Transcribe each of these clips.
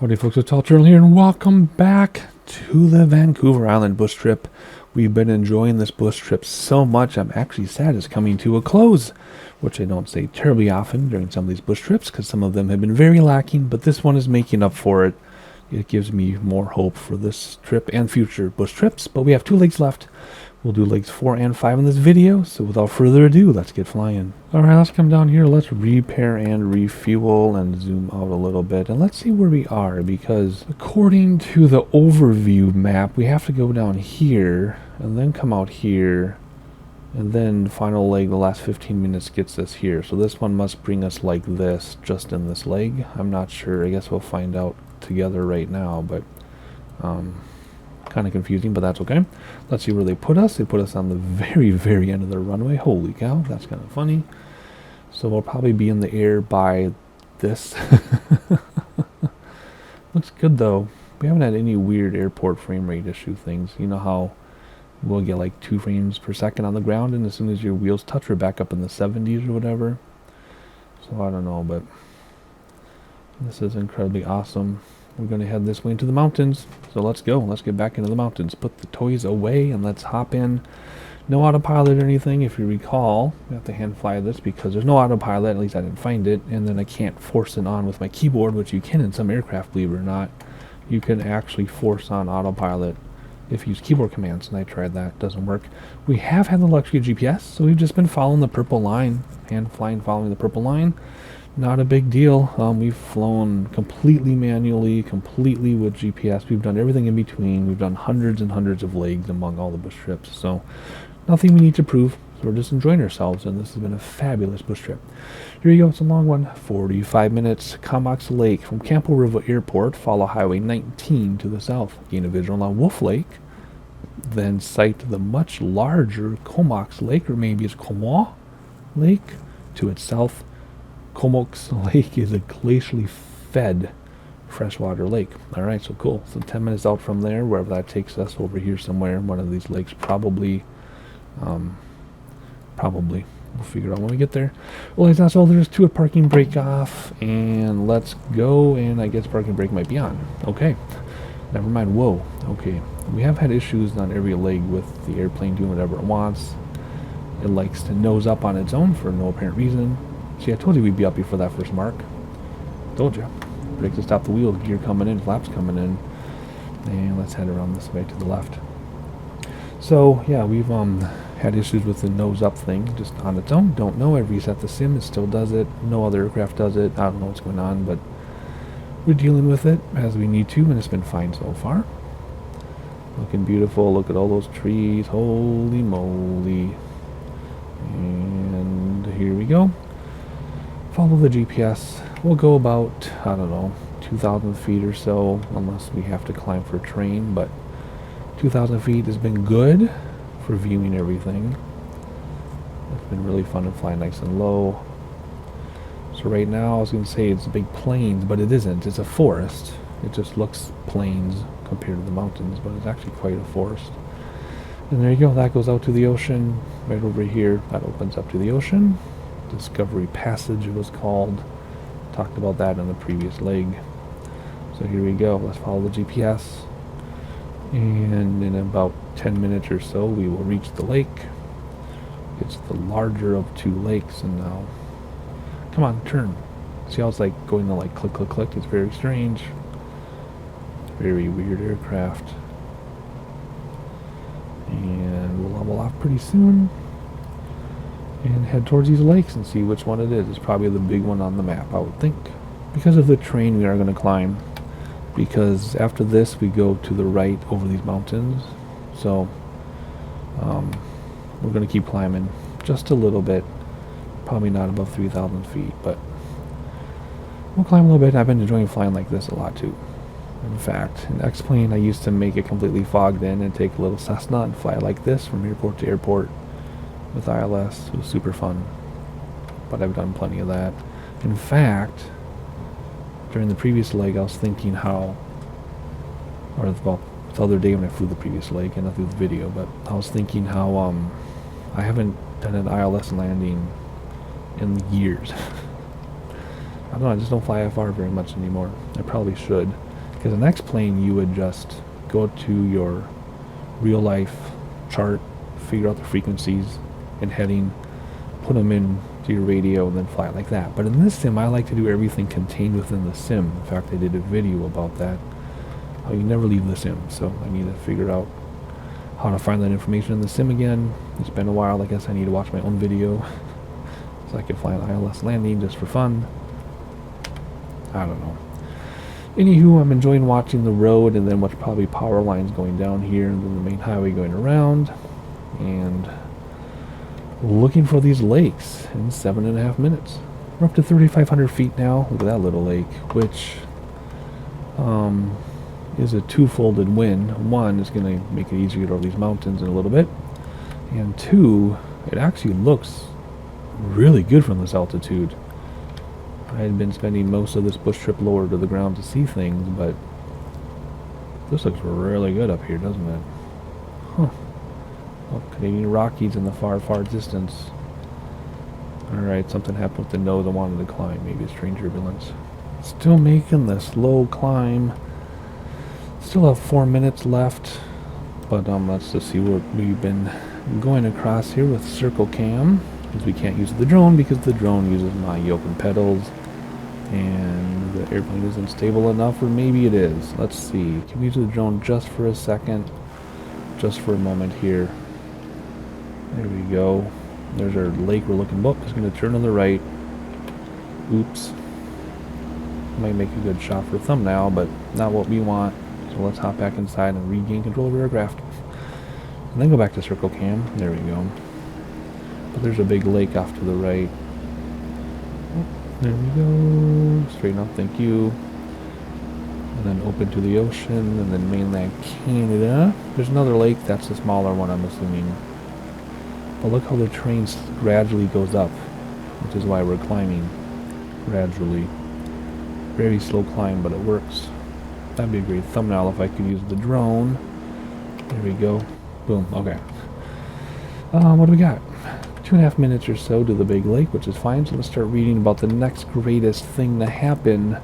Howdy folks, it's Journal here and welcome back to the Vancouver Island bush trip. We've been enjoying this bush trip so much I'm actually sad it's coming to a close, which I don't say terribly often during some of these bush trips because some of them have been very lacking, but this one is making up for it. It gives me more hope for this trip and future bush trips, but we have 2 legs left. We'll do legs 4 and 5 in this video, so without further ado, let's get flying. Alright, let's come down here, let's repair and refuel and zoom out a little bit, and let's see where we are, because according to the overview map, we have to go down here, and then come out here, and then final leg, the last 15 minutes gets us here, so this one must bring us like this, just in this leg. I'm not sure, I guess we'll find out together right now, but kind of confusing, but that's okay. Let's see where they put us. They put us on the very end of the runway. Holy cow, that's kind of funny. So we'll probably be in the air by this. Looks good though. We haven't had any weird airport frame rate issue things. You know how we'll get like 2 frames per second on the ground, and as soon as your wheels touch, we're back up in the 70s or whatever. So I don't know, but this is incredibly awesome. We're going to head this way into the mountains. So let's go. Let's get back into the mountains. Put the toys away and let's hop in. No autopilot or anything. If you recall, we have to hand fly this because there's no autopilot. At least I didn't find it. And then I can't force it on with my keyboard, which you can in some aircraft, believe it or not. You can actually force on autopilot if you use keyboard commands. And I tried that. It doesn't work. We have had the luxury of GPS. So we've just been following the purple line. Hand flying, following the purple line. Not a big deal. We've flown completely manually, completely with GPS. We've done everything in between. We've done hundreds and hundreds of legs among all the bush trips. So nothing we need to prove. So we're just enjoying ourselves, and this has been a fabulous bush trip. Here you go. It's a long one. 45 minutes. Comox Lake from Campbell River Airport. Follow Highway 19 to the south. Gain a visual on Wolf Lake. Then sight the much larger Comox Lake, or maybe it's Comox Lake, to its south. Comox Lake is a glacially fed freshwater lake. Alright, so cool. So 10 minutes out from there, wherever that takes us, over here somewhere, one of these lakes, probably. We'll figure it out when we get there. Well, that's all there is to it. Parking brake off, and let's go, and I guess parking brake might be on. Okay. Never mind. Whoa. Okay. We have had issues on every leg with the airplane doing whatever it wants. It likes to nose up on its own for no apparent reason. See, I told you we'd be up before that first mark. Told you. Brake to stop the wheel, gear coming in, flaps coming in. And let's head around this way to the left. So, yeah, we've had issues with the nose up thing just on its own. Don't know. I reset the sim, it still does it. No other aircraft does it. I don't know what's going on, but we're dealing with it as we need to, and it's been fine so far. Looking beautiful. Look at all those trees. Holy moly. And here we go. Follow the GPS. We'll go about, I don't know, 2,000 feet or so, unless we have to climb for a train, but 2,000 feet has been good for viewing everything. It's been really fun to fly nice and low. So right now I was going to say it's big plains, but it isn't. It's a forest. It just looks plains compared to the mountains, but it's actually quite a forest. And there you go. That goes out to the ocean. Right over here, that opens up to the ocean. Discovery Passage it was called. Talked about that in the previous leg. So here we go. Let's follow the GPS. And in about 10 minutes or so, we will reach the lake. It's the larger of 2 lakes, and now, come on, turn. See how it's like going to like click, click, click? It's very strange. Very weird aircraft. And we'll level off pretty soon. And head towards these lakes and see which one it is. It's probably the big one on the map, I would think. Because of the train we are going to climb. Because after this we go to the right over these mountains. So we're going to keep climbing just a little bit. Probably not above 3,000 feet, but we'll climb a little bit. I've been enjoying flying like this a lot too. In fact, in X-Plane I used to make it completely fogged in and take a little Cessna and fly like this from airport to airport. With ILS. It was super fun, but I've done plenty of that. In fact, during the previous leg I was thinking how, the other day when I flew the previous leg and not through the video, but I was thinking how I haven't done an ILS landing in years. I don't know, I just don't fly FR very much anymore. I probably should. Because the next plane, you would just go to your real life chart, figure out the frequencies and heading, put them in to your radio, and then fly it like that. But in this sim, I like to do everything contained within the sim. In fact, I did a video about that. How you never leave the sim. So I need to figure out how to find that information in the sim again. It's been a while. I guess I need to watch my own video so I can fly an ILS landing just for fun. I don't know. Anywho, I'm enjoying watching the road and then watch probably power lines going down here and then the main highway going around and looking for these lakes in 7.5 minutes. We're up to 3,500 feet now. Look at that little lake, which is a two-folded win. One, is going to make it easier to get over these mountains in a little bit. And two, it actually looks really good from this altitude. I had been spending most of this bush trip lower to the ground to see things, but this looks really good up here, doesn't it? Huh. Oh, Canadian Rockies in the far, far distance. Alright, something happened with the nose I wanted to climb. Maybe it's train turbulence. Still making the slow climb. Still have 4 minutes left, but let's just see what we've been going across here with Circle Cam, because we can't use the drone because the drone uses my yoke and pedals, and the airplane isn't stable enough, or maybe it is. Let's see. Can we use the drone just for a second? Just for a moment here. There we go. There's our lake we're looking for. It's going to turn on the right. Oops. Might make a good shot for a thumbnail, but not what we want. So let's hop back inside and regain control of our aircraft. And then go back to Circle Cam. There we go. But there's a big lake off to the right. Oh, there we go. Straighten up, thank you. And then open to the ocean, and then mainland Canada. There's another lake. That's the smaller one, I'm assuming. But look how the terrain gradually goes up, which is why we're climbing gradually. Very slow climb, but it works. That'd be a great thumbnail if I could use the drone. There we go. Boom. Okay. What do we got? 2.5 minutes or so to the big lake, which is fine. So let's start reading about the next greatest thing to happen.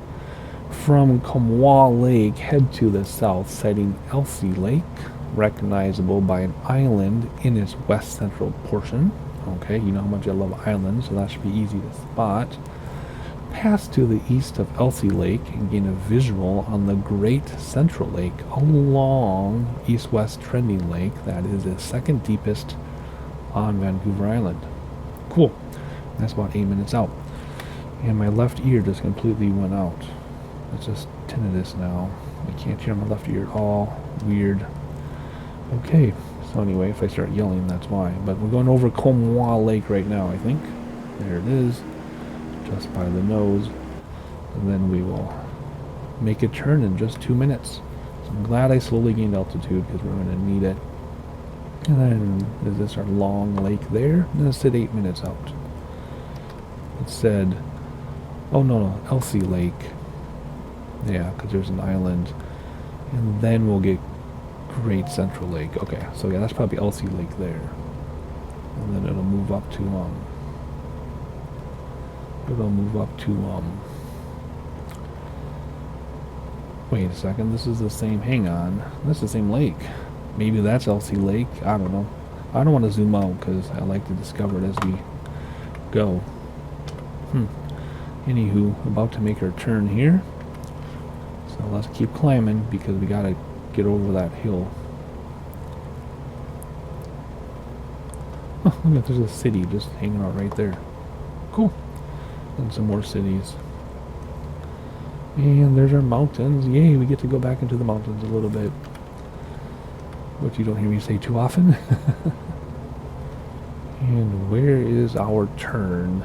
From Campbell Lake, head to the south, sighting Elsie Lake, recognizable by an island in its west central portion. Okay, you know how much I love islands, so that should be easy to spot. Pass to the east of Elsie Lake and gain a visual on the Great Central Lake, a long east-west trending lake that is the second deepest on Vancouver Island. Cool. That's about 8 minutes out. And my left ear just completely went out. It's just tinnitus now. I can't hear my left ear at all. Weird. Okay. So anyway, if I start yelling, that's why. But we're going over Campbell Lake right now, I think. There it is. Just by the nose. And then we will make a turn in just 2 minutes. So I'm glad I slowly gained altitude because we're going to need it. And then, is this our long lake there? And it said 8 minutes out. It said, oh no, Elsie Lake. Yeah, because there's an island. And then we'll get Great Central Lake. Okay, so yeah, that's probably Elsie Lake there. And then it'll move up to, wait a second, this is the same, hang on. That's the same lake. Maybe that's Elsie Lake. I don't know. I don't want to zoom out because I like to discover it as we go. Anywho, about to make our turn here. So let's keep climbing because we gotta get over that hill. Oh, look, there's a city just hanging out right there. Cool. And some more cities. And there's our mountains. Yay, we get to go back into the mountains a little bit. Which you don't hear me say too often. And where is our turn?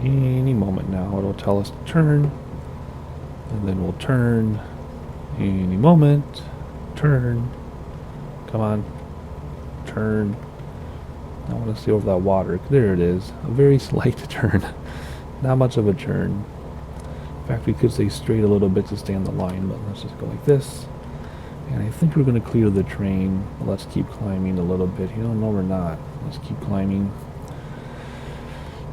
Any moment now it'll tell us to turn. And then we'll turn. Any moment. Turn. Come on. Turn. I want to see over that water. There it is. A very slight turn. Not much of a turn. In fact, we could stay straight a little bit to stay on the line, but let's just go like this. And I think we're going to clear the train. Let's keep climbing a little bit. No, we're not. Let's keep climbing.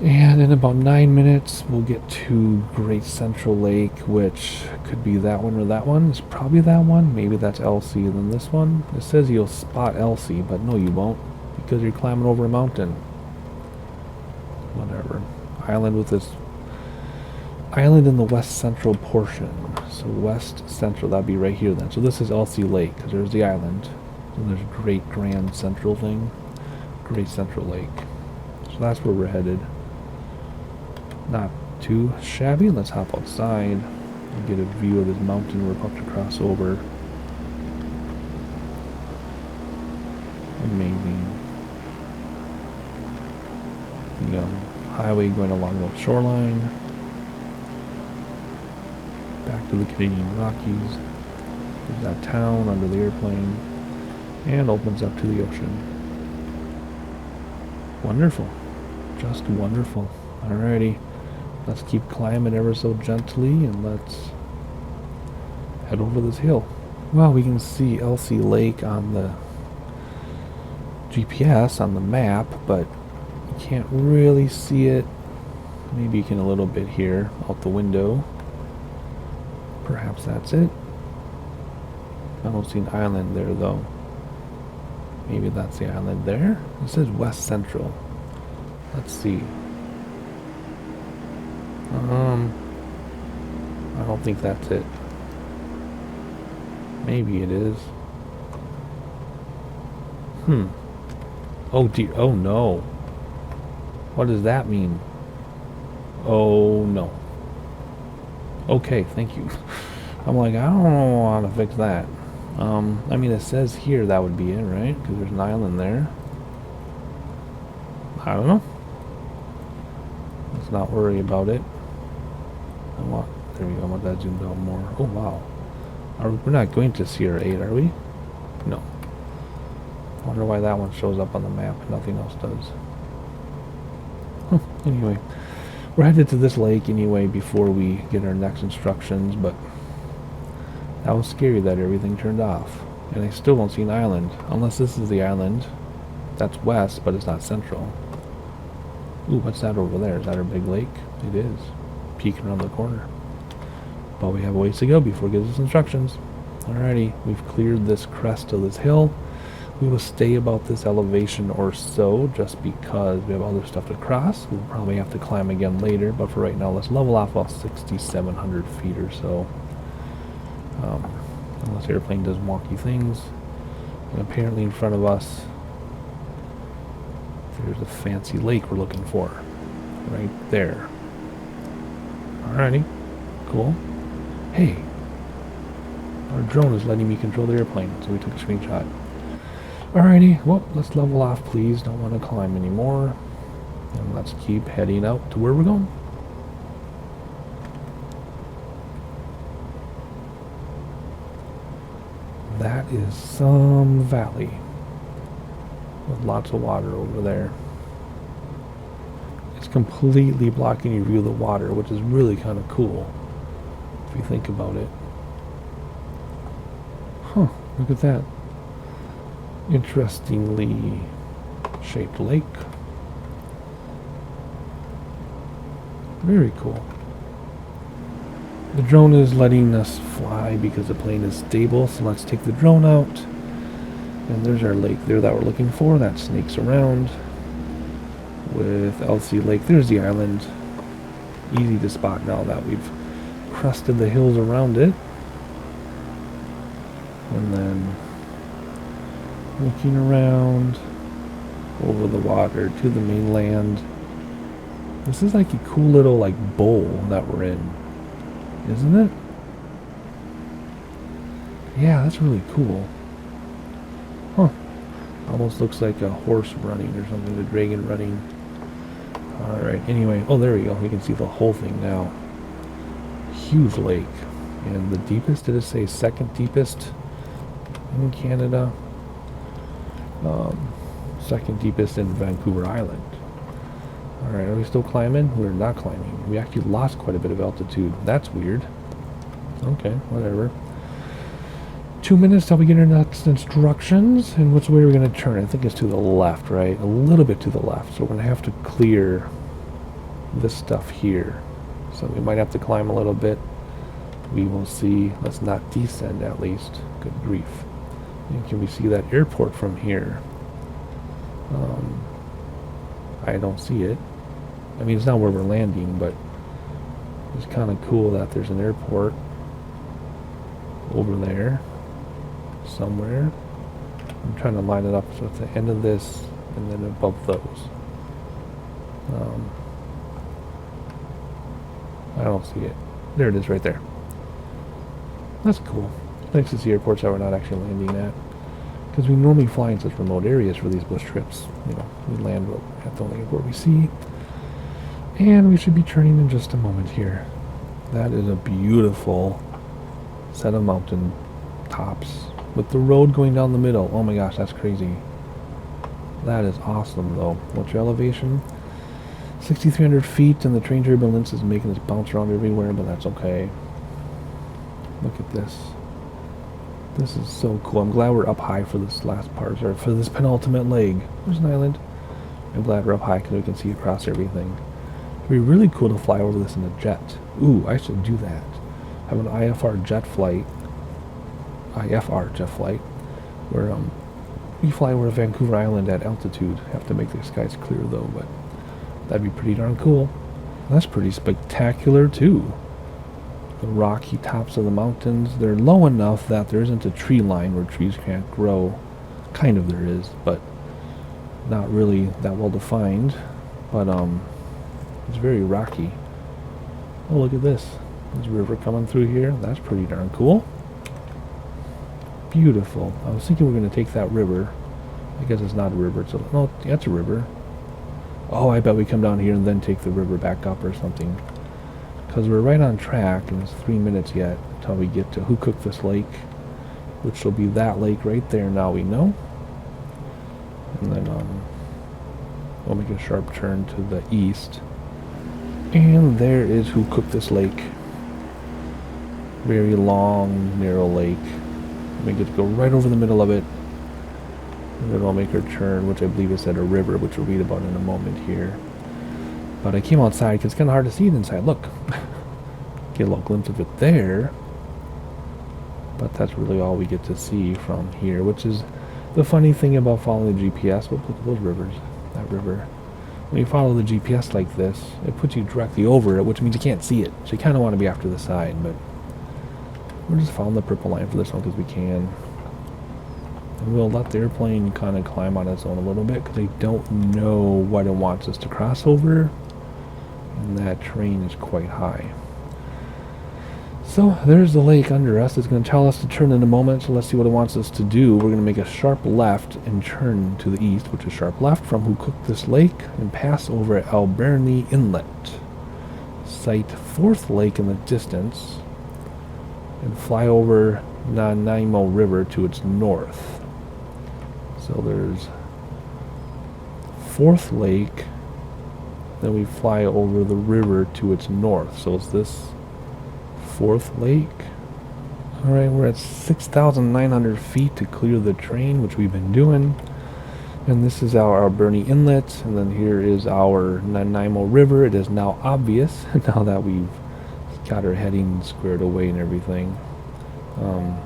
And in about 9 minutes, we'll get to Great Central Lake, which could be that one or that one. It's probably that one. Maybe that's LC. And then this one, it says you'll spot LC, but no, you won't, because you're climbing over a mountain. Whatever. Island with this island in the west central portion. So west central, that'd be right here then. So this is LC Lake, because there's the island. So there's Great Grand Central thing. Great Central Lake. So that's where we're headed. Not too shabby. Let's hop outside and get a view of this mountain we're about to cross over. Amazing. The highway going along the shoreline. Back to the Canadian Rockies. There's that town under the airplane. And opens up to the ocean. Wonderful. Just wonderful. Alrighty. Let's keep climbing ever so gently, and let's head over this hill. Well, we can see LC Lake on the GPS, on the map, but you can't really see it. Maybe you can a little bit here, out the window. Perhaps that's it. I don't see an island there, though. Maybe that's the island there. It says West Central. Let's see. I don't think that's it. Maybe it is. Oh dear. Oh no. What does that mean? Oh no. Okay, thank you. I'm like, I don't know how to fix that. I mean, it says here that would be it, right? Because there's an island there. I don't know. Let's not worry about it. There we go. I want that zoomed out more. Oh wow. We're not going to Sierra 8, are we? No. I wonder why that one shows up on the map and nothing else does. Anyway, we're headed to this lake anyway before we get our next instructions, but that was scary that everything turned off. And I still don't see an island, unless this is the island. That's west, but it's not central. Ooh, what's that over there? Is that our big lake? It is. Peeking around the corner. But we have a ways to go before it gives us instructions. Alrighty, we've cleared this crest of this hill. We will stay about this elevation or so, just because we have other stuff to cross. We'll probably have to climb again later, but for right now, let's level off about 6,700 feet or so. Unless the airplane does wonky things. And apparently in front of us, there's a fancy lake we're looking for. Right there. Alrighty. Cool. Hey. Our drone is letting me control the airplane, so we took a screenshot. Alrighty, well, let's level off, please. Don't want to climb anymore. And let's keep heading out to where we're going. That is some valley with lots of water over there. It's completely blocking your view of the water, which is really kind of cool if you think about it. Huh, look at that. Interestingly shaped lake. Very cool. The drone is letting us fly because the plane is stable, so let's take the drone out. And there's our lake there that we're looking for. That snakes around with LC Lake. There's the island. Easy to spot now that we've crested the hills around it. And then looking around over the water to the mainland. This is like a cool little like bowl that we're in, isn't it? Yeah, that's really cool. Huh. Almost looks like a horse running or something, a dragon running. Alright, anyway. Oh, there we go. We can see the whole thing now. Huge lake. And the deepest, did it say second deepest in Canada? Second deepest in Vancouver Island. Alright, are we still climbing? We're not climbing. We actually lost quite a bit of altitude. That's weird. Okay, whatever. 2 minutes till we get our next instructions. And which way are we going to turn? I think it's to the left, right? A little bit to the left. So we're going to have to clear this stuff here. So we might have to climb a little bit. We will see. Let's not descend at least. Good grief. And can we see that airport from here? I don't see it. I mean, it's not where we're landing, but it's kind of cool that there's an airport over there somewhere. I'm trying to line it up so it's the end of this and then above those. I don't see it. There it is right there. That's cool. Nice to see airports that we're not actually landing at. Because we normally fly in such remote areas for these bush trips. You know, we land at the only airport we see. And we should be turning in just a moment here. That is a beautiful set of mountain tops with the road going down the middle. Oh my gosh, that's crazy. That is awesome though. What's your elevation? 6,300 feet, and the train turbulence is making us bounce around everywhere, but that's okay. Look at this. This is so cool. I'm glad we're up high for this last part, or for this penultimate leg. There's an island. I'm glad we're up high because we can see across everything. It'd be really cool to fly over this in a jet. Ooh, I should do that. Have an IFR jet flight, where we fly over Vancouver Island at altitude. Have to make the skies clear though, but that'd be pretty darn cool. That's pretty spectacular too. The rocky tops of the mountains, they're low enough that there isn't a tree line where trees can't grow. Kind of there is, but not really that well defined. But it's very rocky. Oh, look at this. There's a river coming through here. That's pretty darn cool. Beautiful. I was thinking we're going to take that river. I guess it's not a river. No, that's a river. Oh, I bet we come down here and then take the river back up or something. Because we're right on track, and it's 3 minutes yet until we get to Who Cooked This Lake, which will be that lake right there now we know. And then we'll make a sharp turn to the east. And there is Who Cooked This Lake. Very long, narrow lake. We get to go right over the middle of it. And then we'll make our turn, which I believe is at a river, which we'll read about in a moment here. But I came outside because it's kind of hard to see it inside. Look. Get a little glimpse of it there. But that's really all we get to see from here, which is the funny thing about following the GPS. Look at those rivers. That river. When you follow the GPS like this, it puts you directly over it, which means you can't see it. So you kind of want to be off to the side, but we're just following the purple line for this one because we can. And we'll let the airplane kind of climb on its own a little bit because I don't know what it wants us to cross over. And that terrain is quite high. So there's the lake under us. It's going to tell us to turn in a moment, so let's see what it wants us to do. We're going to make a sharp left and turn to the east, which is sharp left from Who Cooked This Lake, and pass over Alberni Inlet. Sight 4th lake in the distance, and fly over Nanaimo River to its north. So there's 4th lake, then we fly over the river to its north. So it's this 4th lake. Alright, we're at 6,900 feet to clear the train, which we've been doing. And this is our Alberni Inlet, and then here is our Nanaimo River. It is now obvious, now that we've got our heading squared away and everything. And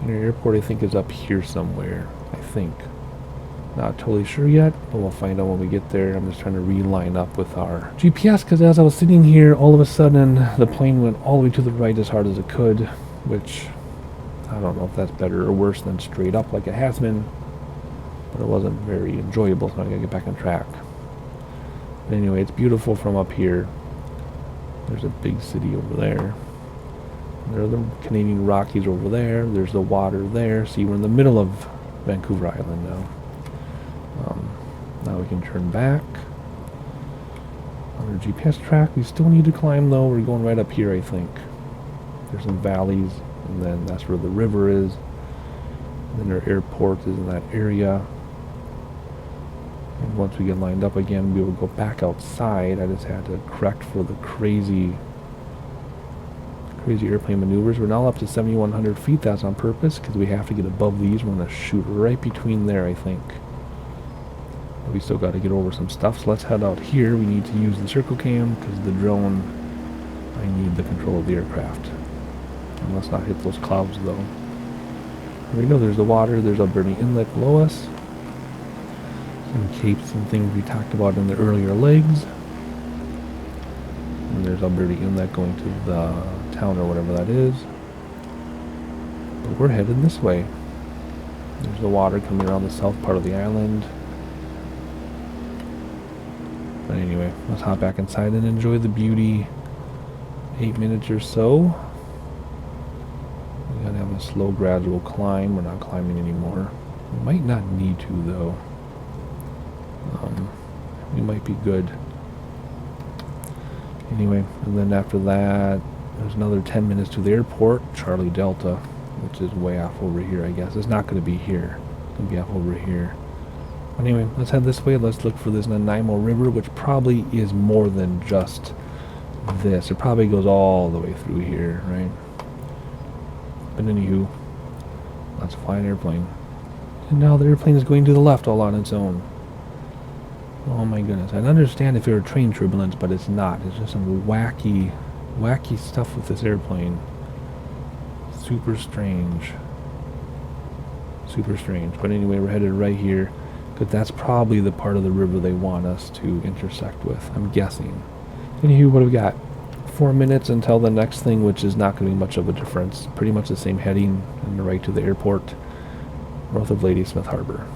our airport, I think, is up here somewhere. I think. Not totally sure yet, but we'll find out when we get there. I'm just trying to reline up with our GPS, because as I was sitting here, all of a sudden, the plane went all the way to the right as hard as it could, which I don't know if that's better or worse than straight up like it has been, but it wasn't very enjoyable, so I gotta get back on track. But anyway, it's beautiful from up here. There's a big city over there. There are the Canadian Rockies over there. There's the water there. See, we're in the middle of Vancouver Island now. Now we can turn back on our GPS track. We still need to climb though. We're going right up here, I think. There's some valleys, and then that's where the river is. And then our airport is in that area. And once we get lined up again, we will go back outside. I just had to correct for the crazy airplane maneuvers. We're now up to 7,100 feet. That's on purpose because we have to get above these. We're going to shoot right between there, I think. But we still got to get over some stuff, so let's head out here. We need to use the circle cam because the drone, I need the control of the aircraft. And let's not hit those clouds though. There we go, there's the water, there's Alberta Inlet below us. Some capes and things we talked about in the earlier legs. And there's Alberta Inlet going to the town or whatever that is. But we're headed this way. There's the water coming around the south part of the island. But anyway, let's hop back inside and enjoy the beauty. 8 minutes or so. We gotta have a slow, gradual climb. We're not climbing anymore. We might not need to, though. We might be good. Anyway, and then after that, there's another 10 minutes to the airport, Charlie Delta, which is way off over here, I guess. It's not going to be here. It's going to be off over here. Anyway, let's head this way. Let's look for this Nanaimo River, which probably is more than just this. It probably goes all the way through here, right? But anywho, let's fly an airplane. And now the airplane is going to the left all on its own. Oh my goodness. I understand if you're a train turbulence, but it's not. It's just some wacky stuff with this airplane. Super strange. Super strange. But anyway, we're headed right here. Because that's probably the part of the river they want us to intersect with, I'm guessing. Anywho, what do we got? 4 minutes until the next thing, which is not going to be much of a difference. Pretty much the same heading and right to the airport, north of Ladysmith Harbor.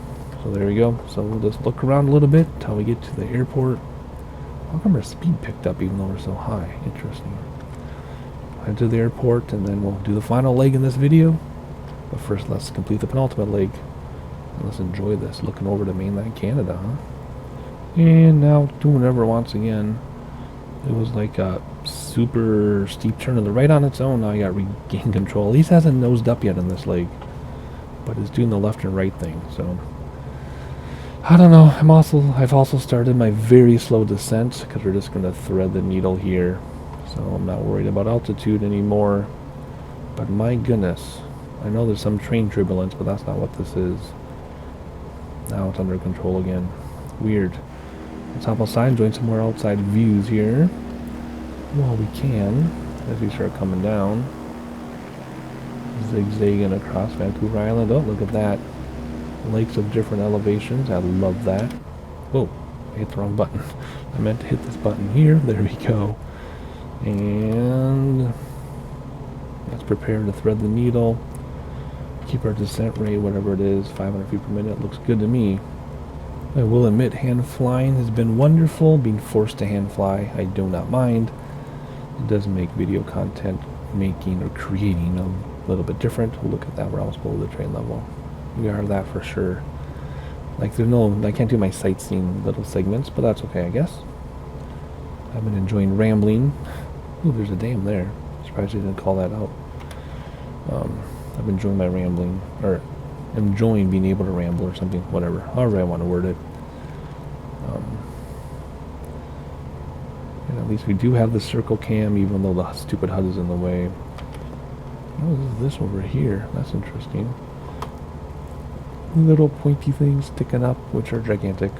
So there we go. So we'll just look around a little bit until we get to the airport. How come our speed picked up even though we're so high? Interesting. Head to the airport and then we'll do the final leg in this video. But first let's complete the penultimate leg. And let's enjoy this, looking over to mainland Canada, huh? And now doing whatever once again. It was like a super steep turn to the right on its own. Now I got regained control. At least hasn't nosed up yet in this leg. But it's doing the left and right thing, so I don't know. I've also started my very slow descent because we're just going to thread the needle here. So I'm not worried about altitude anymore. But my goodness, I know there's some train turbulence, but that's not what this is. Now it's under control again. Weird. Let's hop outside and join some more outside views here. Well, we can as we start coming down. Zigzagging across Vancouver Island. Oh, look at that. Lakes of different elevations. I love that. Whoa, I hit the wrong button. I meant to hit this button here. There we go. And let's prepare to thread the needle. Keep our descent rate, whatever it is, 500 feet per minute. Looks good to me. I will admit, hand flying has been wonderful. Being forced to hand fly, I do not mind. It does make video content making or creating a little bit different. Look at that, we're almost below the train level. We are that for sure. Like I can't do my sightseeing little segments, but that's okay, I guess. I've been enjoying rambling. Ooh, there's a dam there. Surprised they didn't call that out. I've been enjoying my rambling, or enjoying being able to ramble or something, whatever. However I want to word it. And at least we do have the circle cam, even though the stupid HUD is in the way. What is this over here? That's interesting. Little pointy things sticking up, which are gigantic.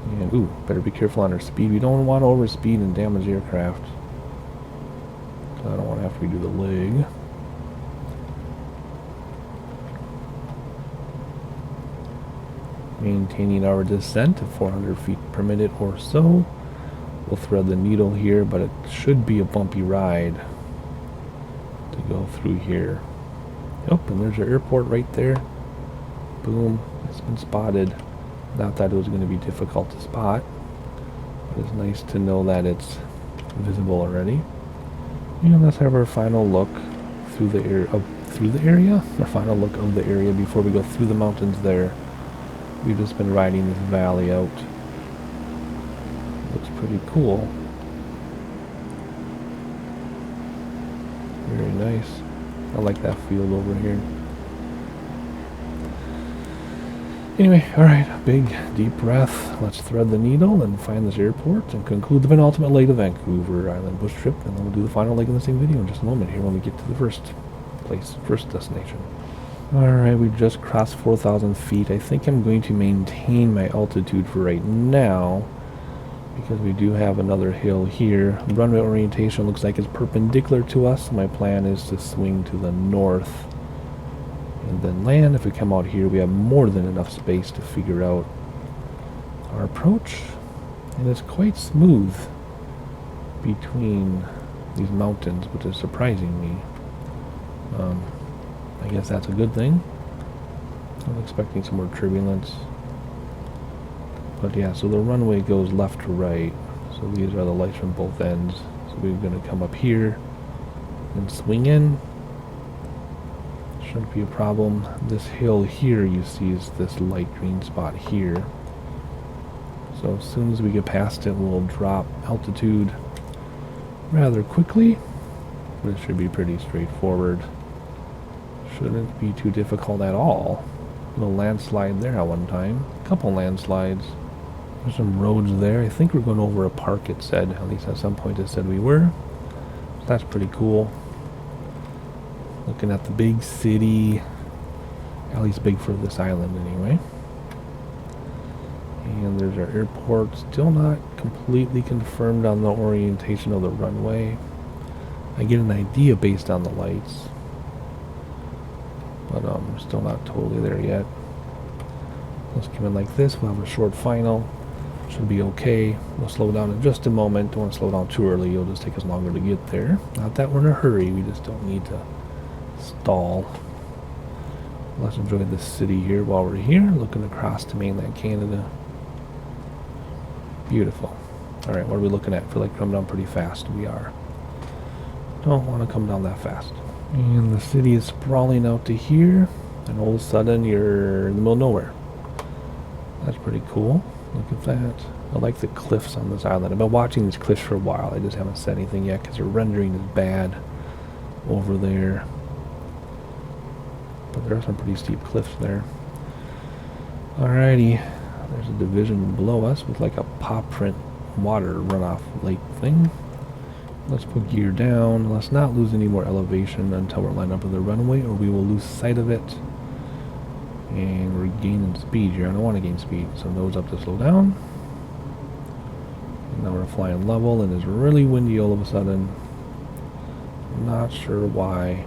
And, ooh, better be careful on our speed. We don't want to overspeed and damage the aircraft. I don't want to have to redo the leg. Maintaining our descent at 400 feet per minute or so. We'll thread the needle here, but it should be a bumpy ride to go through here. Oh, and there's our airport right there. Boom, it's been spotted. Not that it was going to be difficult to spot, but it's nice to know that it's visible already. And let's have our final look through the area. Our final look of the area before we go through the mountains there. We've just been riding this valley out. Looks pretty cool. Very nice. I like that field over here. Anyway, alright, big deep breath. Let's thread the needle and find this airport and conclude the penultimate leg of Vancouver Island bush trip, and then we'll do the final leg in the same video in just a moment here when we get to the first destination. Alright, we've just crossed 4,000 feet. I think I'm going to maintain my altitude for right now, because we do have another hill here. Runway orientation looks like it's perpendicular to us. My plan is to swing to the north and then land. If we come out here, we have more than enough space to figure out our approach. And it's quite smooth between these mountains, which is surprising me. I guess that's a good thing. I'm expecting some more turbulence. But yeah, so the runway goes left to right. So these are the lights from both ends. So we're going to come up here and swing in. Shouldn't be a problem. This hill here you see is this light green spot here. So as soon as we get past it, we'll drop altitude rather quickly. But it should be pretty straightforward. Shouldn't be too difficult at all. A little landslide there at one time. A couple landslides. There's some roads there. I think we're going over a park, it said. At least at some point it said we were. So that's pretty cool. Looking at the big city. At least big for this island anyway. And there's our airport. Still not completely confirmed on the orientation of the runway. I get an idea based on the lights. But still not totally there yet. Let's come in like this. We'll have a short final. Should be okay. We'll slow down in just a moment. Don't want to slow down too early. It'll just take us longer to get there. Not that we're in a hurry. We just don't need to stall. Let's enjoy the city here while we're here. Looking across to mainland Canada. Beautiful. Alright, what are we looking at? Feel like coming down pretty fast. We are. Don't want to come down that fast. And the city is sprawling out to here, and all of a sudden you're in the middle of nowhere. That's pretty cool. Look at that. I like the cliffs on this island. I've been watching these cliffs for a while. I just haven't said anything yet because their rendering is bad over there. But there are some pretty steep cliffs there. Alrighty. There's a division below us with like a paw print water runoff lake thing. Let's put gear down. Let's not lose any more elevation until we're lined up with the runway, or we will lose sight of it. And we're gaining speed here. I don't want to gain speed, so nose up to slow down. And now we're flying level, and it's really windy all of a sudden. Not sure why.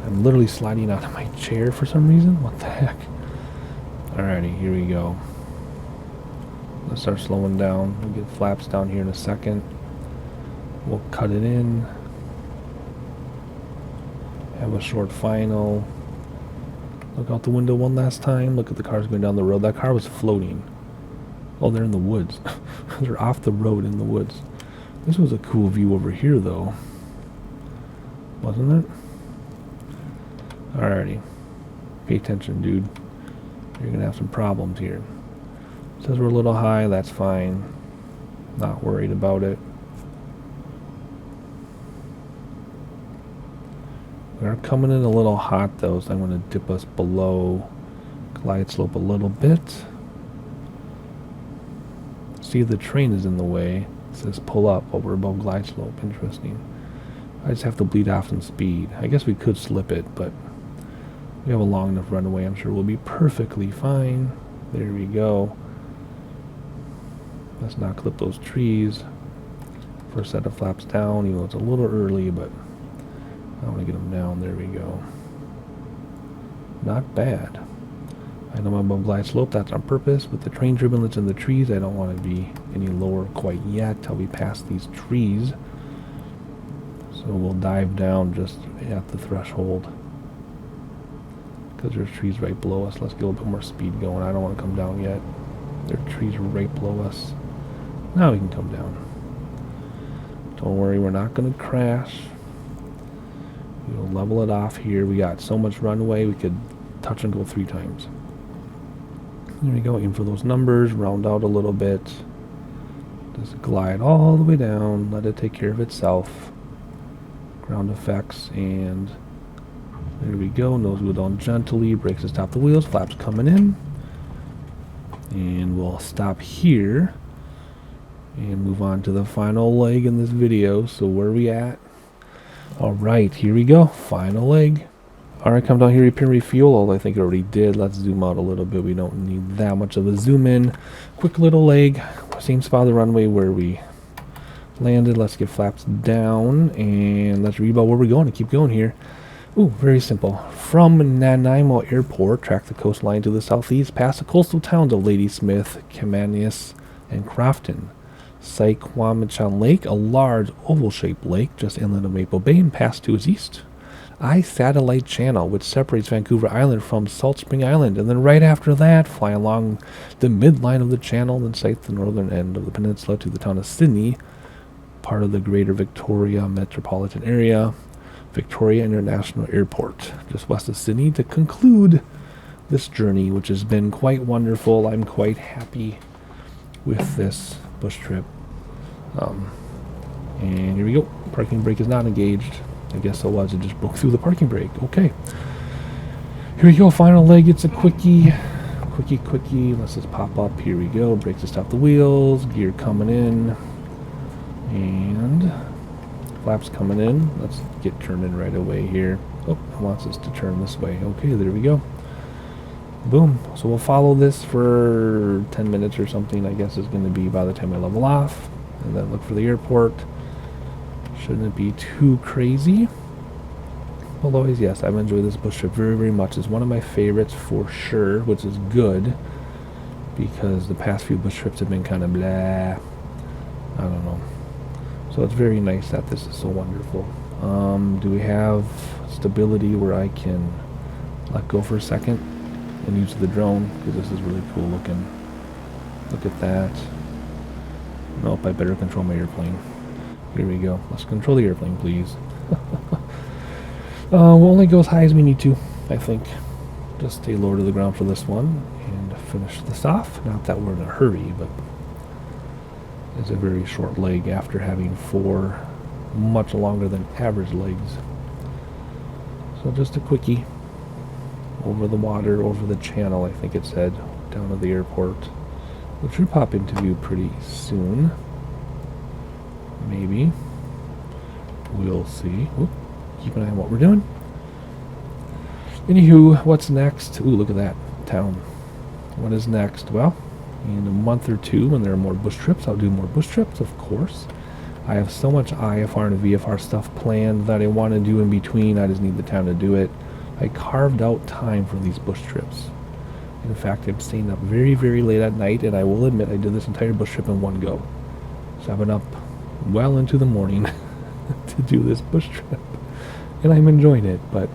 I'm literally sliding out of my chair for some reason. What the heck? Alrighty, here we go. Let's start slowing down. We'll get flaps down here in a second. We'll cut it in. Have a short final. Look out the window one last time. Look at the cars going down the road. That car was floating. Oh, they're in the woods. They're off the road in the woods. This was a cool view over here, though. Wasn't it? Alrighty. Pay attention, dude. You're going to have some problems here. It says we're a little high. That's fine. Not worried about it. We're coming in a little hot though, so I'm going to dip us below glide slope a little bit. See, the train is in the way. It says pull up, but we're above glide slope. Interesting. I just have to bleed off some speed. I guess we could slip it, but we have a long enough runway. I'm sure we'll be perfectly fine. There we go. Let's not clip those trees. First set of flaps down, even though it's a little early, but I want to get them down. There we go. Not bad. I know I'm above glide slope. That's on purpose. With the train turbulence in the trees, I don't want to be any lower quite yet till we pass these trees. So we'll dive down just at the threshold. Because there's trees right below us. Let's get a little bit more speed going. I don't want to come down yet. There are trees right below us. Now we can come down. Don't worry, we're not going to crash. We'll level it off here. We got so much runway, we could touch and go 3 times. There we go. Aim for those numbers. Round out a little bit. Just glide all the way down. Let it take care of itself. Ground effects, and there we go. Nose wheel down gently. Brakes to stop the wheels. Flaps coming in. And we'll stop here and move on to the final leg in this video. So where are we at? Alright, here we go. Final leg. Alright, come down here, repair, refuel. Although I think it already did. Let's zoom out a little bit. We don't need that much of a zoom in. Quick little leg. Same spot of the runway where we landed. Let's get flaps down and let's read about where we're going and keep going here. Ooh, very simple. From Nanaimo Airport, track the coastline to the southeast, past the coastal towns of Ladysmith, Camanus, and Crofton. CYYJ Lake, a large oval-shaped lake just inland of Maple Bay, and past to its east. Satellite Channel, which separates Vancouver Island from Salt Spring Island, and then right after that, fly along the midline of the channel, then sight the northern end of the peninsula to the town of Sidney, part of the Greater Victoria metropolitan area. Victoria International Airport, just west of Sidney, to conclude this journey, which has been quite wonderful. I'm quite happy with this bush trip. And here we go. Parking brake is not engaged. I guess it was. It just broke through the parking brake. Okay. Here we go. Final leg. It's a quickie. Quickie. Let's just pop up. Here we go. Brakes to stop the wheels. Gear coming in. And flaps coming in. Let's get turning right away here. Oh, it wants us to turn this way. Okay, there we go. Boom. So we'll follow this for 10 minutes or something, I guess is going to be by the time I level off. And then look for the airport. Shouldn't be too crazy. Otherwise, yes, I've enjoyed this bush trip very, very much. It's one of my favorites for sure, which is good. Because the past few bush trips have been kind of blah. I don't know. So it's very nice that this is so wonderful. Do we have stability where I can let go for a second and use the drone? Because this is really cool looking. Look at that. Nope, I better control my airplane. Here we go. Let's control the airplane, please. We'll only go as high as we need to, I think. Just stay lower to the ground for this one and finish this off. Not that we're in a hurry, but it's a very short leg after having 4 much longer than average legs. So just a quickie over the water, over the channel, I think it said, down to the airport, which should pop into view pretty soon. Maybe. We'll see. Oop, keep an eye on what we're doing. Anywho, what's next? Ooh, look at that town. What is next? Well, in a month or two, when there are more bush trips, I'll do more bush trips, of course. I have so much IFR and VFR stuff planned that I want to do in between. I just need the time to do it. I carved out time for these bush trips. In fact, I'm staying up very, very late at night, and I will admit I did this entire bush trip in one go. So I've been up well into the morning to do this bush trip. And I'm enjoying it, but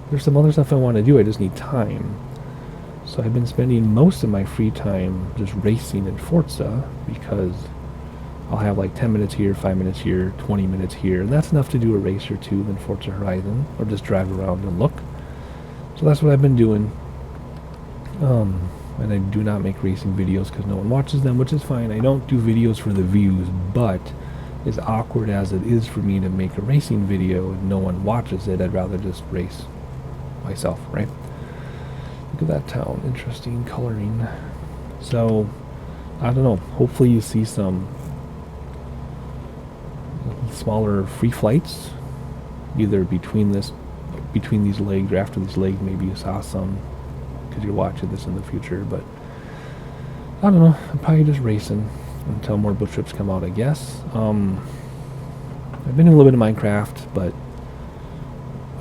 there's some other stuff I want to do. I just need time. So I've been spending most of my free time just racing in Forza, because I'll have like 10 minutes here, 5 minutes here, 20 minutes here, and that's enough to do a race or two in Forza Horizon, or just drive around and look. So that's what I've been doing. And I do not make racing videos because no one watches them, which is fine. I don't do videos for the views, but as awkward as it is for me to make a racing video and no one watches it, I'd rather just race myself, right? Look at that town. Interesting coloring. So, I don't know. Hopefully you see some smaller free flights, either between these legs or after these legs. Maybe you saw some because you're watching this in the future, but I don't know. I'm probably just racing until more bush trips come out, I guess. I've been in a little bit of Minecraft, but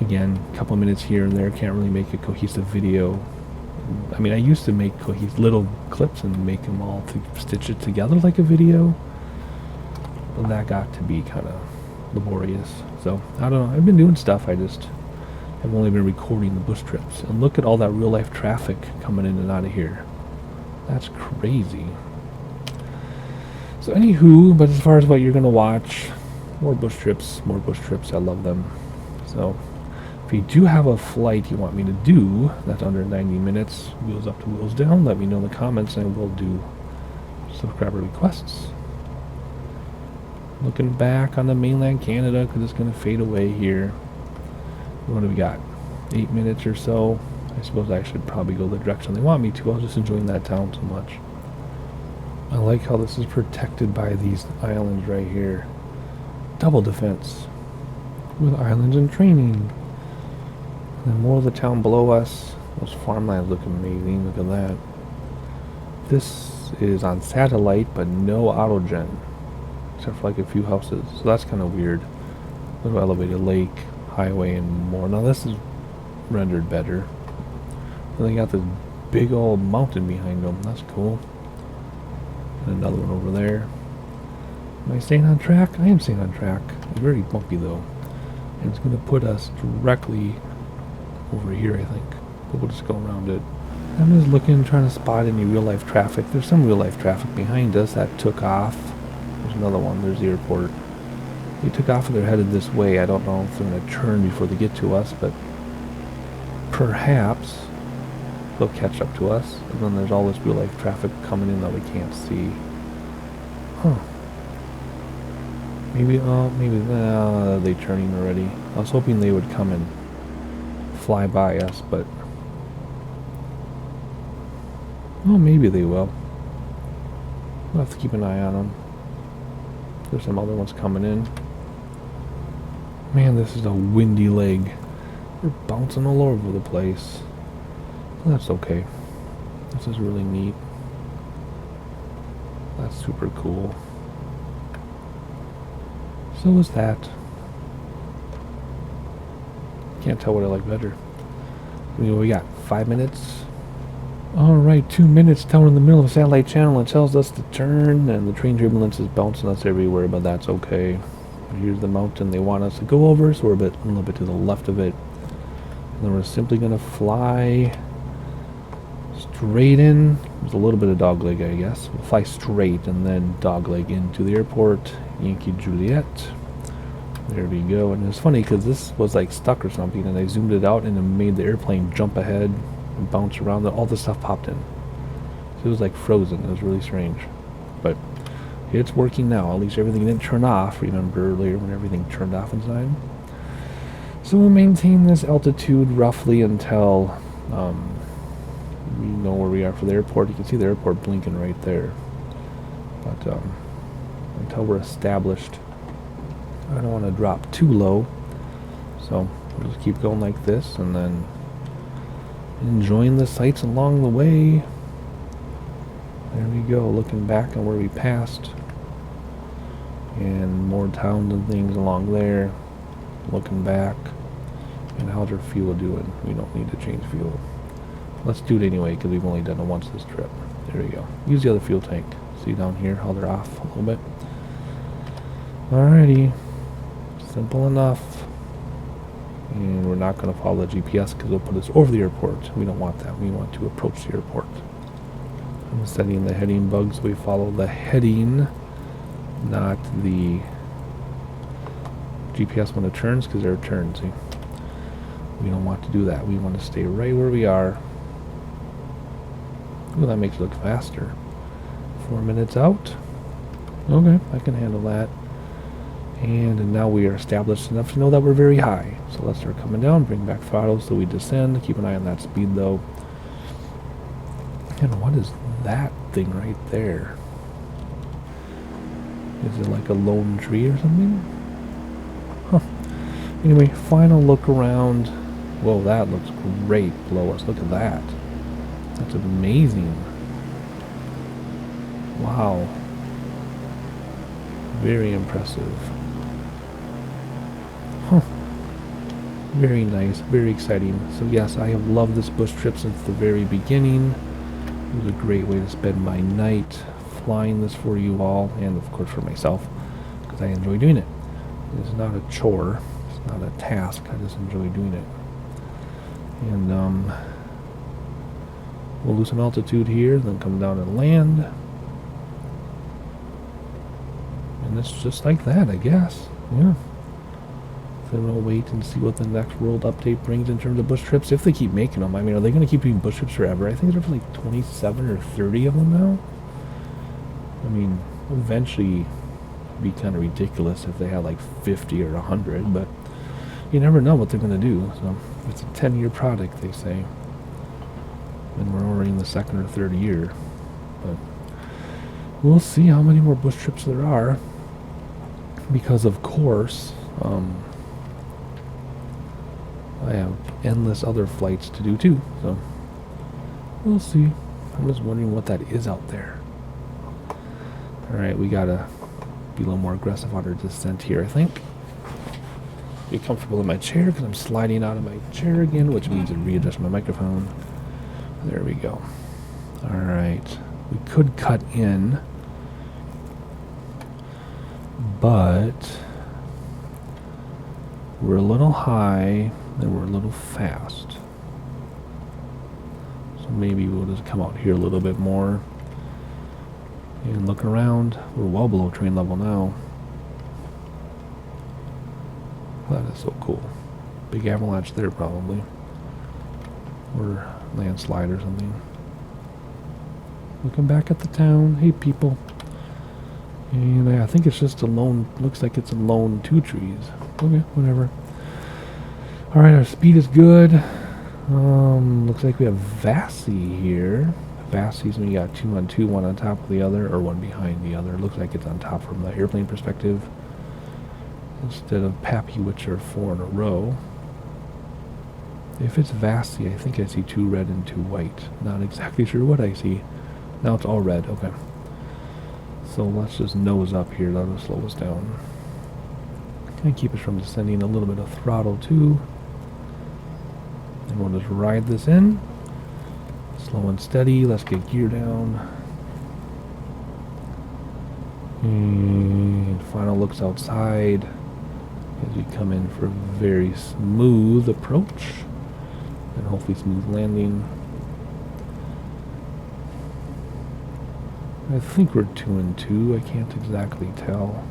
again, a couple of minutes here and there. Can't really make a cohesive video. I mean, I used to make little clips and make them all to stitch it together like a video, but that got to be kind of laborious. So I don't know. I've been doing stuff. I've only been recording the bush trips. And look at all that real life traffic coming in and out of here. That's crazy. So anywho, but as far as what you're going to watch, more bush trips. I love them. So if you do have a flight you want me to do that's under 90 minutes, wheels up to wheels down, let me know in the comments and we'll do subscriber requests. Looking back on the mainland Canada, because it's going to fade away here. What do we got? 8 minutes or so. I suppose I should probably go the direction they want me to. I was just enjoying that town so much. I like how this is protected by these islands right here. Double defense with islands and training. And more of the town below us. Those farmlands look amazing. Look at that. This is on satellite, but no autogen, except for like a few houses. So that's kind of weird. Little elevated lake, highway, and more. Now this is rendered better. And they got this big old mountain behind them. That's cool. And another one over there. Am I staying on track? I am staying on track. It's very bumpy though. And it's going to put us directly over here, I think. But we'll just go around it. I'm just looking, trying to spot any real life traffic. There's some real life traffic behind us that took off. There's another one. There's the airport. They took off and they're headed this way. I don't know if they're going to turn before they get to us, but perhaps they'll catch up to us. And then there's all this real life traffic coming in that we can't see. Huh. Maybe they turning already. I was hoping they would come and fly by us, but well, maybe they will. We'll have to keep an eye on them. There's some other ones coming in. Man, this is a windy leg. We're bouncing all over the place. Well, that's okay. This is really neat. That's super cool. So is that. Can't tell what I like better. We got 5 minutes. Alright, 2 minutes down in the middle of a satellite channel. It tells us to turn, and the train turbulence is bouncing us everywhere, but that's okay. Here's the mountain they want us to go over, so we're a little bit to the left of it. And then we're simply going to fly straight in. There's a little bit of dogleg, I guess. We'll fly straight and then dogleg into the airport. Yankee Juliet. There we go. And it's funny because this was like stuck or something, and I zoomed it out and it made the airplane jump ahead and bounce around. All the stuff popped in. So it was like frozen. It was really strange. But it's working now. At least everything didn't turn off. Remember earlier when everything turned off inside? So we'll maintain this altitude roughly until we know where we are for the airport. You can see the airport blinking right there. But until we're established, I don't want to drop too low. So we'll just keep going like this and then enjoying the sights along the way. There we go, looking back on where we passed. And more towns and things along there. Looking back. And how's our fuel doing? We don't need to change fuel. Let's do it anyway, because we've only done it once this trip. There we go. Use the other fuel tank. See down here how they're off a little bit. Alrighty. Simple enough. And we're not going to follow the GPS because it'll put us over the airport. We don't want that. We want to approach the airport. I'm setting the heading bug so we follow the heading, not the GPS when it turns, because they're turned, see? We don't want to do that. We want to stay right where we are. Ooh, that makes it look faster. 4 minutes out. Okay, I can handle that. And now we are established enough to know that we're very high. So let's start coming down, bring back throttle so we descend. Keep an eye on that speed though. And what is that thing right there? Is it like a lone tree or something? Huh. Anyway, final look around. Whoa, that looks great below us. Look at that. That's amazing. Wow. Very impressive. Huh. Very nice, very exciting. So yes, I have loved this bush trip since the very beginning. It was a great way to spend my night flying this for you all, and of course for myself, because I enjoy doing it. It's not a chore, it's not a task, I just enjoy doing it. And we'll lose some altitude here, then come down and land. And it's just like that, I guess. Yeah. Then we'll wait and see what the next world update brings in terms of bush trips, if they keep making them. I mean, are they going to keep doing bush trips forever? I think there's like 27 or 30 of them now. I mean, eventually it'd be kind of ridiculous if they had like 50 or 100, but you never know what they're going to do. So it's a 10-year product, they say. And we're already in the second or third year. But we'll see how many more bush trips there are. Because, of course, I have endless other flights to do too, so we'll see. I'm just wondering what that is out there. Alright, we gotta be a little more aggressive on our descent here, I think. Get comfortable in my chair because I'm sliding out of my chair again, which means to readjust my microphone. There we go. Alright, we could cut in, but we're a little high and we're a little fast. So maybe we'll just come out here a little bit more and look around. We're well below train level now. That is so cool. Big avalanche there probably. Or landslide or something. Looking back at the town. Hey people. And I think it's just a lone, looks like it's a lone 2 trees. Okay, whatever. Alright, our speed is good. Looks like we have Vassy here. Vassy's, we got 2 on 2, one on top of the other, or one behind the other. Looks like it's on top from the airplane perspective. Instead of Pappy, which are 4 in a row. If it's Vassy, I think I see 2 red and 2 white. Not exactly sure what I see. Now it's all red, okay. So let's just nose up here, that'll slow us down. And keep us from descending. A little bit of throttle too. And we'll just ride this in. Slow and steady, let's get gear down. And final looks outside as we come in for a very smooth approach. And hopefully smooth landing. I think we're 2 and 2. I can't exactly tell.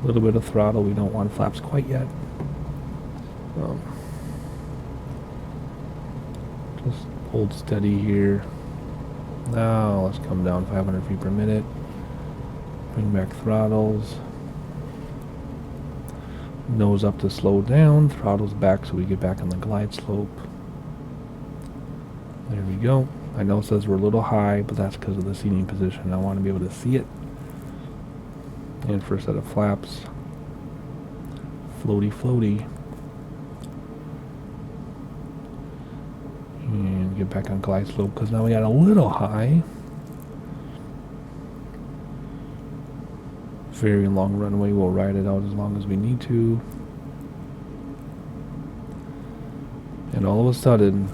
A little bit of throttle. We don't want flaps quite yet. Just hold steady here. Now let's come down 500 feet per minute. Bring back throttles. Nose up to slow down. Throttles back so we get back on the glide slope. There we go. I know it says we're a little high, but that's because of the seating position. I want to be able to see it. And for a set of flaps. Floaty, floaty. And get back on glide slope because now we got a little high. Very long runway. We'll ride it out as long as we need to. And all of a sudden,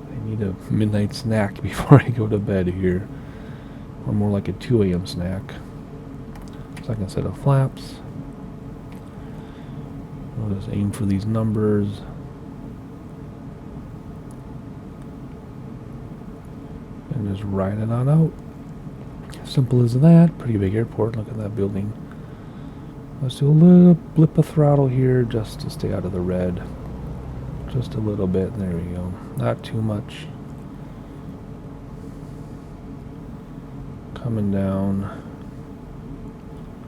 I need a midnight snack before I go to bed here. Or more like a 2 a.m. snack. Second set of flaps. We'll just aim for these numbers. And just ride it on out. Simple as that. Pretty big airport. Look at that building. Let's do a little blip of throttle here just to stay out of the red. Just a little bit. There we go. Not too much. Coming down.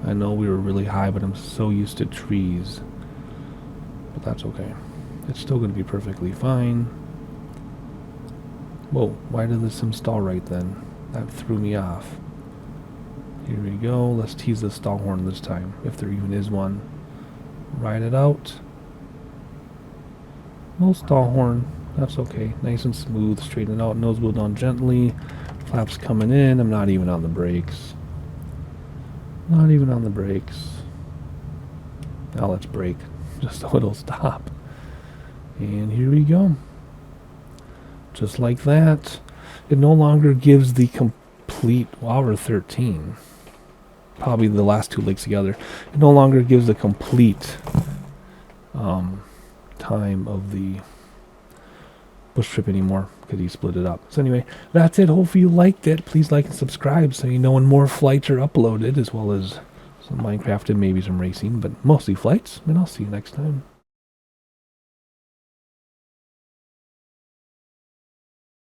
I know we were really high, but I'm so used to trees. But that's okay. It's still going to be perfectly fine. Whoa, why did the sim stall right then? That threw me off. Here we go. Let's tease the stall horn this time, if there even is one. Ride it out. No stall horn. That's okay. Nice and smooth. Straighten it out. Nose wheel down gently. Flaps coming in. I'm not even on the brakes. Not even on the brakes. Now let's brake. Just a little stop. And here we go. Just like that. It no longer gives the complete... Wow, we're 13. Probably the last 2 legs together. It no longer gives the complete time of the bush trip anymore because he split it up. So anyway, that's it. Hopefully you liked it. Please like and subscribe so you know when more flights are uploaded, as well as some Minecraft and maybe some racing, but mostly flights. And I'll see you next time.